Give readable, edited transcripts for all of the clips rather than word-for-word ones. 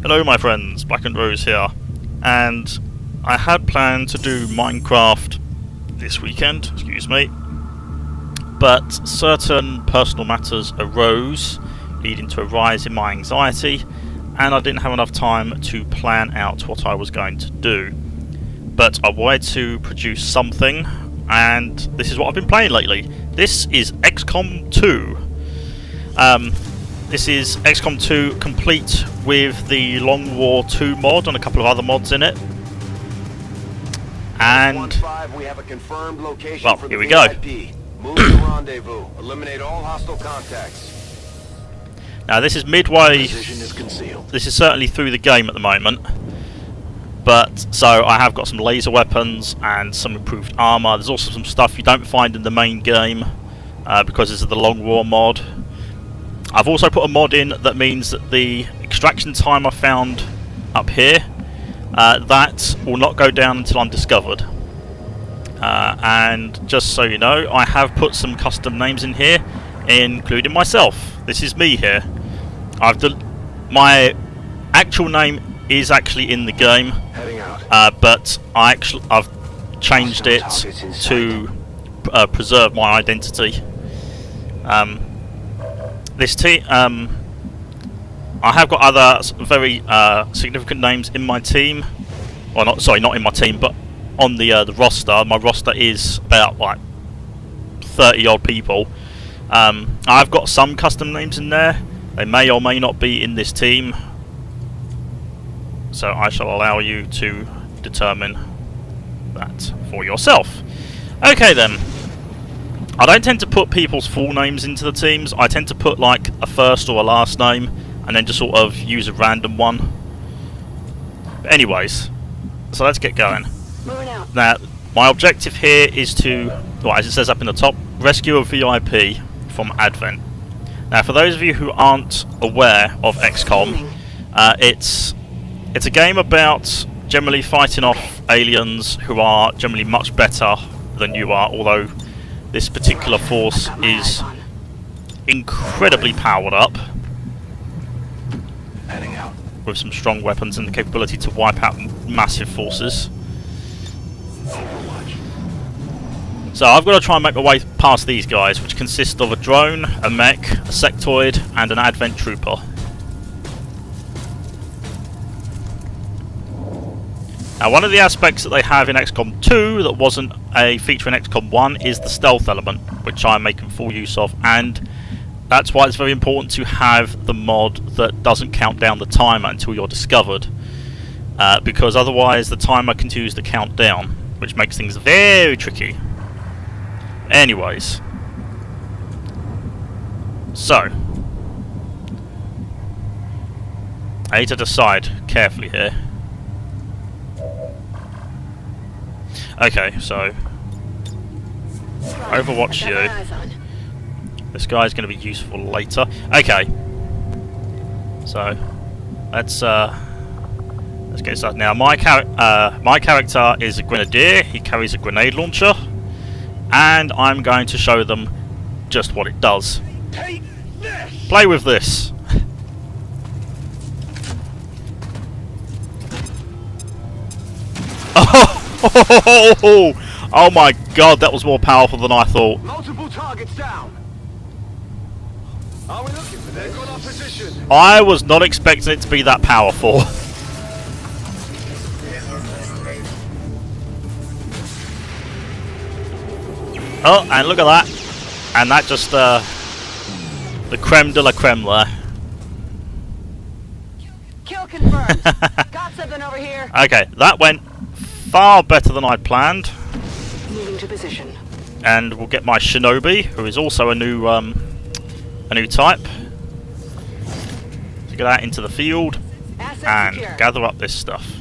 Hello my friends, Blackendrose here, and I had planned to do Minecraft this weekend, excuse me, but certain personal matters arose, leading to a rise in my anxiety, and I didn't have enough time to plan out what I was going to do. But I wanted to produce something, and this is what I've been playing lately. This is XCOM 2. This is XCOM 2 complete with the Long War 2 mod and a couple of other mods in it. And we have a confirmed location well, for here the we go. VIP. Move to the rendezvous. Eliminate all hostile contacts. Now this is midway. Position is concealed. This is certainly through the game at the moment. But so I have got some laser weapons and some improved armor. There's also some stuff you don't find in the main game because this is the Long War mod. I've also put a mod in that means that the extraction time I found up here, that will not go down until I'm discovered. And just so you know, I have put some custom names in here, including myself. This is me here. My actual name is actually in the game, but I've changed it to preserve my identity. This team, I have got other very significant names in my team, or not. Sorry, not in my team, but on the roster. My roster is about like 30 odd people. I've got some custom names in there. They may or may not be in this team, so I shall allow you to determine that for yourself. Okay then. I don't tend to put people's full names into the teams. I tend to put like a first or a last name and then just sort of use a random one. But anyways, so let's get going. Now, my objective here is to, well, as it says up in the top, rescue a VIP from Advent. Now, for those of you who aren't aware of XCOM, it's a game about generally fighting off aliens who are generally much better than you are, although this particular force is incredibly powered up with some strong weapons and the capability to wipe out massive forces. So I've got to try and make my way past these guys, which consist of a drone, a mech, a sectoid and an Advent trooper. Now, one of the aspects that they have in XCOM 2 that wasn't a feature in XCOM 1 is the stealth element, which I'm making full use of, and that's why it's very important to have the mod that doesn't count down the timer until you're discovered, because otherwise the timer continues to count down, which makes things very tricky. Anyways, so I need to decide carefully here. Okay, so Overwatch you. This guy's going to be useful later. Okay, so let's get started. Now, my character is a grenadier. He carries a grenade launcher, and I'm going to show them just what it does. Play with this. Oh my god, that was more powerful than I thought. Multiple targets down. Are we looking for this? Got our position. I was not expecting it to be that powerful. Oh, and look at that. And that just the creme de la creme there. Kill confirmed. Got something over here. Okay, that went far better than I'd planned. Moving to position. And we'll get my Shinobi, who is also a new type. So get out into the field and gather up this stuff.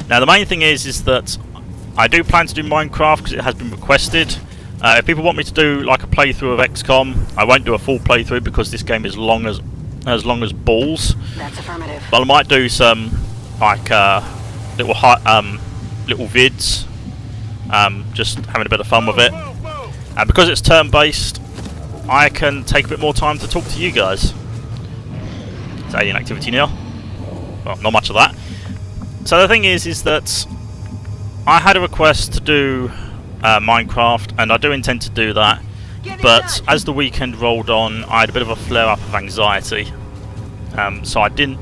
Now the main thing is that I do plan to do Minecraft because it has been requested. If people want me to do like a playthrough of XCOM, I won't do a full playthrough because this game is as long as balls. That's affirmative. But I might do some like little vids, just having a bit of fun with it. And because it's turn-based, I can take a bit more time to talk to you guys. It's alien activity now. well, not much of that. So the thing is that I had a request to do Minecraft, and I do intend to do that. But as the weekend rolled on, I had a bit of a flare-up of anxiety. So I didn't...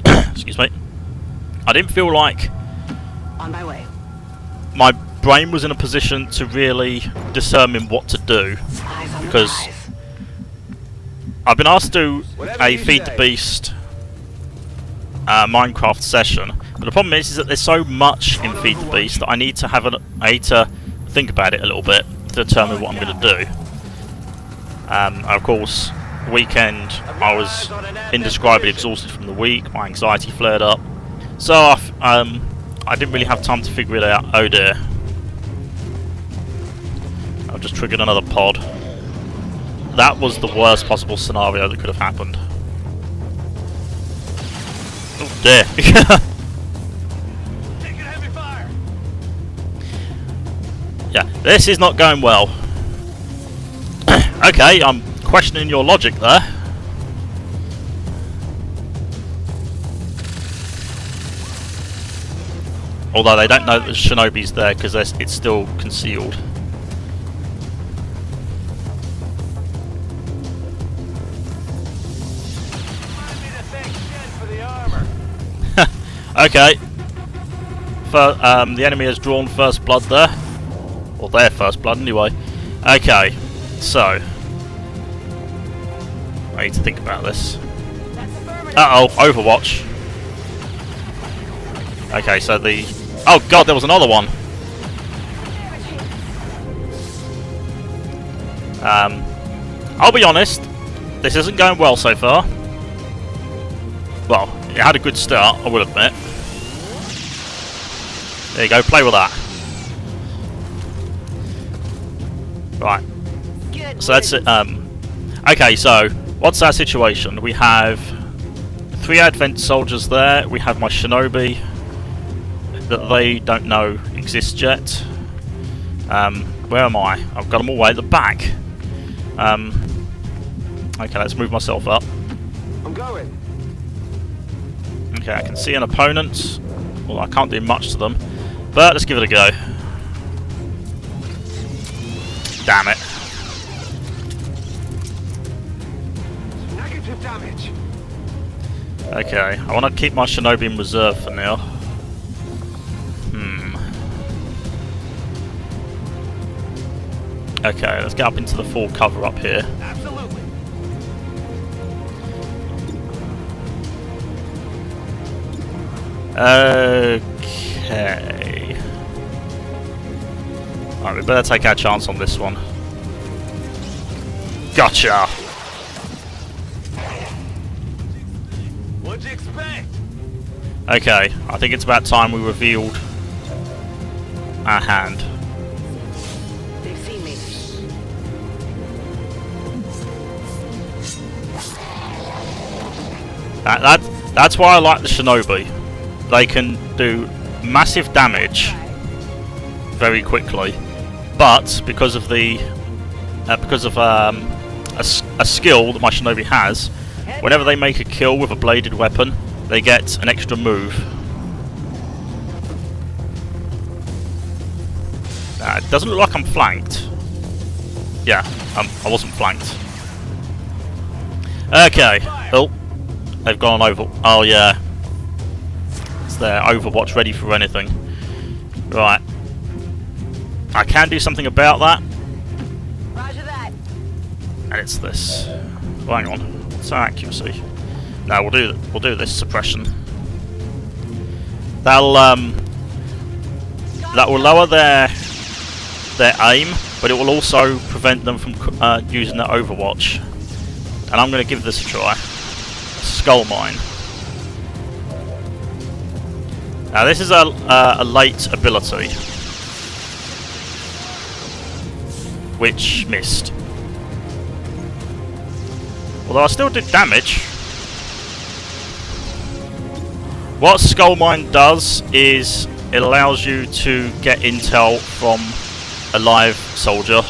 excuse me. I didn't feel like On my way. my brain was in a position to really determine what to do. Eyes on the Because prize. I've been asked to do Whatever a you Feed the say. Beast Minecraft session, but the problem is that there's so much in Feed the Beast that I need to think about it a little bit to determine what I'm going to do. Of course, weekend I was indescribably exhausted from the week. My anxiety flared up, so I didn't really have time to figure it out. Oh dear! I've just triggered another pod. That was the worst possible scenario that could have happened. Oh dear. Yeah, this is not going well. Okay, I'm questioning your logic there. Although they don't know that the Shinobi's there because it's still concealed. Okay. The enemy has drawn first blood there. Or their first blood anyway. Okay, so I need to think about this. Uh-oh, Overwatch. Okay, so the... Oh god, there was another one! I'll be honest, this isn't going well so far. Well, it had a good start, I will admit. There you go, play with that. Right. So that's it. Okay, so what's our situation? We have 3 Advent soldiers there. We have my Shinobi that they don't know exists yet. Where am I? I've got them all way at the back. Okay, let's move myself up. I'm going. Okay, I can see an opponent. Well, I can't do much to them, but let's give it a go. Damn it. Negative damage. Okay, I want to keep my Shinobi in reserve for now. Okay, let's get up into the full cover up here. Absolutely. Okay. Alright, we better take our chance on this one. Gotcha! What'd you expect? Okay, I think it's about time we revealed our hand. They've seen me. That's why I like the Shinobi. They can do massive damage very quickly, but because of a skill that my Shinobi has, whenever they make a kill with a bladed weapon, they get an extra move. It doesn't look like I'm flanked. Yeah, I wasn't flanked. Okay. Oh, they've gone over. Oh yeah, it's their Overwatch ready for anything. Right. I can do something about that. Roger that. And it's this. Well, hang on. What's our accuracy? No, we'll do this suppression. That will lower their aim, but it will also prevent them from using their Overwatch. And I'm going to give this a try. Skull Mine. Now this is a late ability, which missed. Although I still did damage. What Skull Mine does is it allows you to get intel from a live soldier.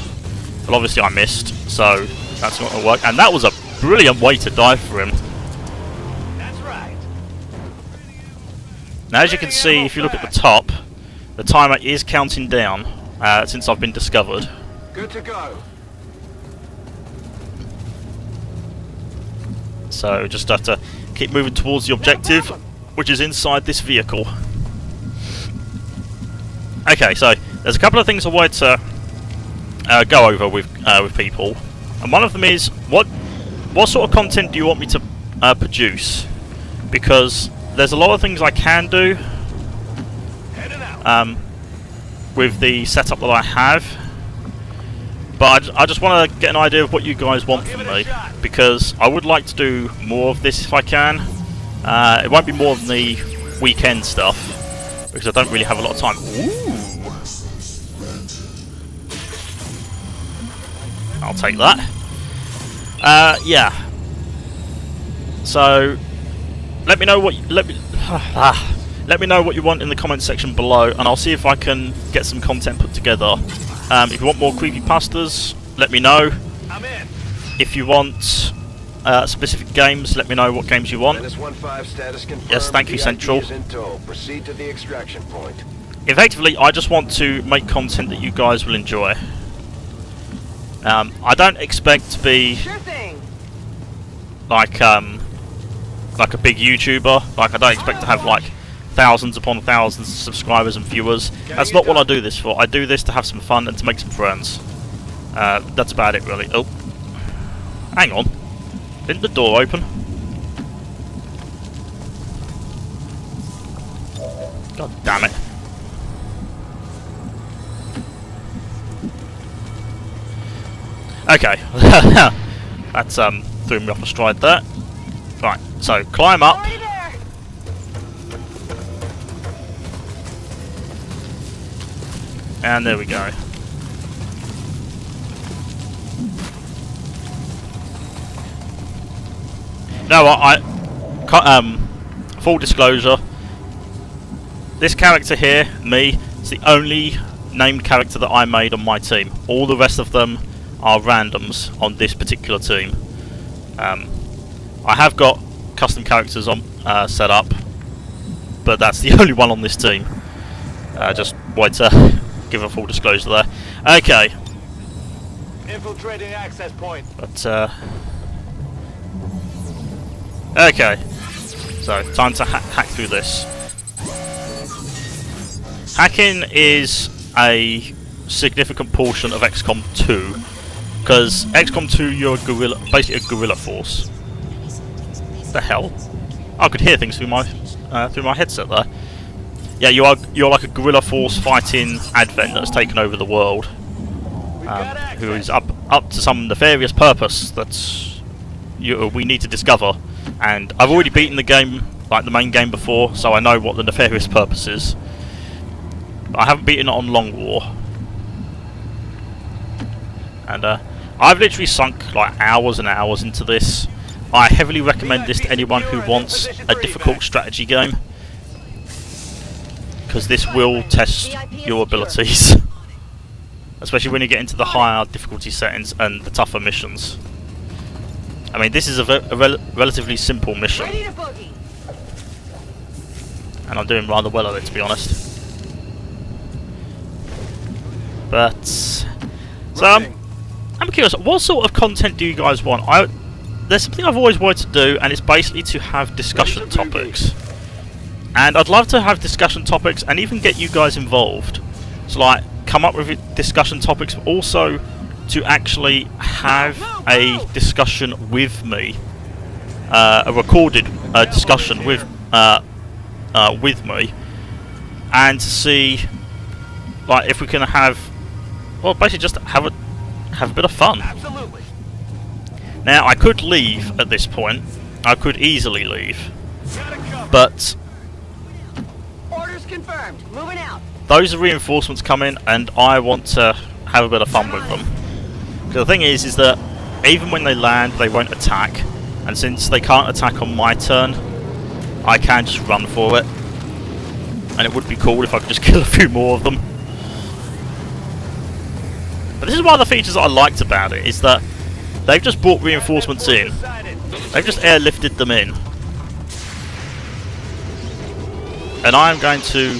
But obviously I missed, so that's not going to work. And that was a brilliant way to die for him. That's right. Now, as you can see, if you look at the top, the timer is counting down since I've been discovered. Good to go. So just have to keep moving towards the objective, which is inside this vehicle. Okay, so there's a couple of things I wanted to go over with people, and one of them is what sort of content do you want me to produce? Because there's a lot of things I can do with the setup that I have, but I just want to get an idea of what you guys want from me, because I would like to do more of this if I can. It won't be more than the weekend stuff, because I don't really have a lot of time. Ooh. I'll take that. Yeah. So let me know what let me know what you want in the comment section below, and I'll see if I can get some content put together. If you want more creepypastas, let me know. I'm in. If you want specific games, let me know what games you want. -15 status confirmed. Yes, thank you, VIP Central. is in tow. Proceed to the extraction point. Effectively, I just want to make content that you guys will enjoy. I don't expect to be Sure thing. like a big YouTuber. Like, I don't expect to have like thousands upon thousands of subscribers and viewers. That's not what I do this for. I do this to have some fun and to make some friends. That's about it, really. Oh, hang on. Didn't the door open? God damn it. Okay. That's threw me off a stride there. Right, so climb up. Already there. And there we go. No, full disclosure, this character here, me, is the only named character that I made on my team. All the rest of them are randoms on this particular team. I have got custom characters on set up, but that's the only one on this team. Just wanted to give a full disclosure there. Okay. Infiltrating access point. But okay. So time to hack through this. Hacking is a significant portion of XCOM 2, because XCOM 2 you're a guerrilla, basically a guerrilla force. The hell? I could hear things through my headset there. Yeah, you're like a guerrilla force fighting Advent that's taken over the world, who is up to some nefarious purpose that we need to discover. And I've already beaten the game, like the main game before, so I know what the nefarious purpose is. But I haven't beaten it on Long War. And I've literally sunk like hours and hours into this. I heavily recommend this to anyone who wants a difficult strategy game, because this will test your abilities, especially when you get into the higher difficulty settings and the tougher missions. I mean, this is a relatively simple mission, Ready to boogie. and I'm doing rather well at it, to be honest. But so I'm curious, what sort of content do you guys want? There's something I've always wanted to do, and it's basically to have discussion topics. And I'd love to have discussion topics and even get you guys involved. So, like, come up with discussion topics, but also to actually have a discussion with me, a recorded discussion with me, and to see, like, if we can have, well, basically just have a bit of fun. Absolutely. Now, I could leave at this point. I could easily leave, but Orders confirmed. Moving out. those reinforcements come in, and I want to have a bit of fun with them. The thing is that even when they land, they won't attack, and since they can't attack on my turn, I can just run for it, and it would be cool if I could just kill a few more of them. But this is one of the features that I liked about it, is that they've just brought reinforcements in. They've just airlifted them in. and I am going to...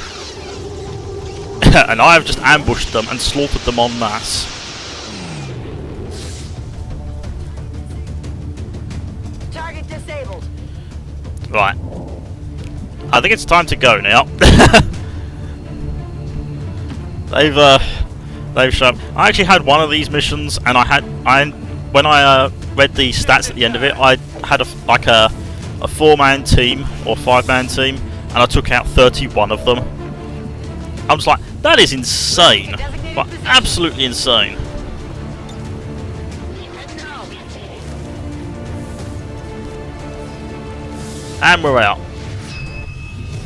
and I have just ambushed them and slaughtered them en masse. Target disabled. Right. I think it's time to go now. They've shown. I actually had one of these missions, and when I read the stats at the end of it, I had a 4-man team or 5-man team, and I took out 31 of them. I was like, that is insane, like absolutely insane. And we're out.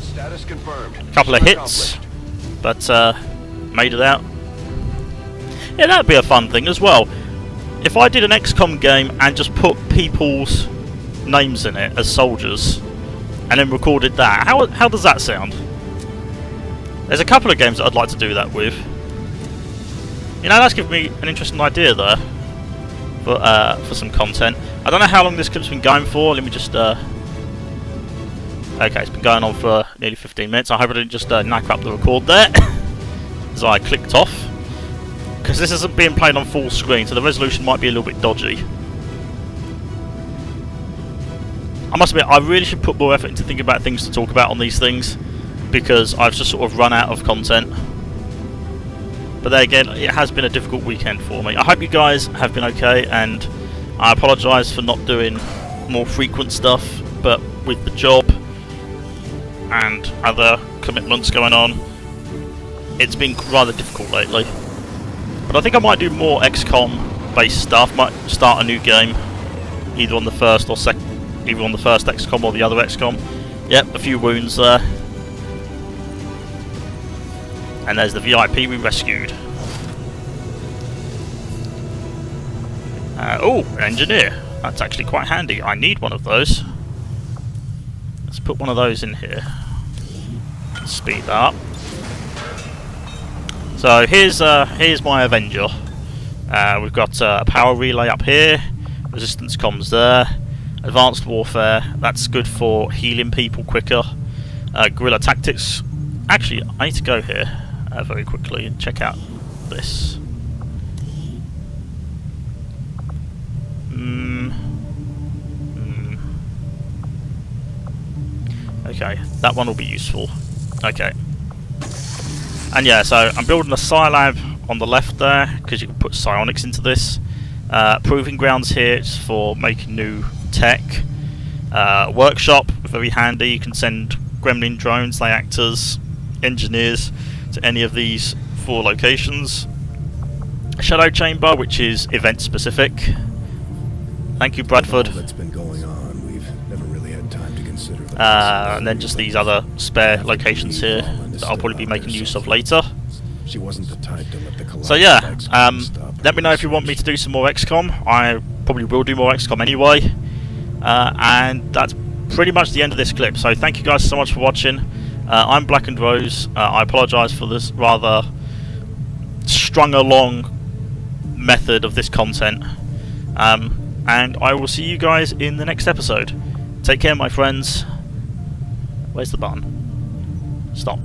Status confirmed. Couple of hits, but made it out. Yeah, that'd be a fun thing as well. If I did an XCOM game and just put people's names in it as soldiers, and then recorded that, how does that sound? There's a couple of games that I'd like to do that with. You know, that's given me an interesting idea there for some content. I don't know how long this clip's been going for. Let me just. Okay, it's been going on for nearly 15 minutes. I hope I didn't just knack up the record there as I clicked off, because this isn't being played on full screen, so the resolution might be a little bit dodgy. I must admit, I really should put more effort into thinking about things to talk about on these things, because I've just sort of run out of content. But there again, it has been a difficult weekend for me. I hope you guys have been okay, and I apologise for not doing more frequent stuff, but with the job and other commitments going on, it's been rather difficult lately. But I think I might do more XCOM based stuff. Might start a new game, either on the first or either on the first XCOM or the other XCOM. Yep, a few wounds there. And there's the VIP we rescued. Oh, an engineer. That's actually quite handy. I need one of those. Let's put one of those in here. Speed that up. So here's my Avenger. We've got a power relay up here. Resistance comms there. Advanced warfare. That's good for healing people quicker. Guerrilla tactics. Actually, I need to go here very quickly and check out this. Okay, that one will be useful. Okay. And yeah, so I'm building a Scilab on the left there, because you can put psionics into this. Proving grounds here for making new tech. Workshop, very handy. You can send gremlin drones, they act as engineers to any of these 4 locations. Shadow chamber, which is event specific. Thank you, Bradford. That's been going on. We've never really had time to consider the and then just these other spare locations here that I'll probably be making use of later. She wasn't the type to let the So yeah, let me know if you want me to do some more XCOM. I probably will do more XCOM anyway. And that's pretty much the end of this clip. So thank you guys so much for watching. I'm Blackendrose. I apologise for this rather strung along method of this content. And I will see you guys in the next episode. Take care, my friends. Where's the button? Stop.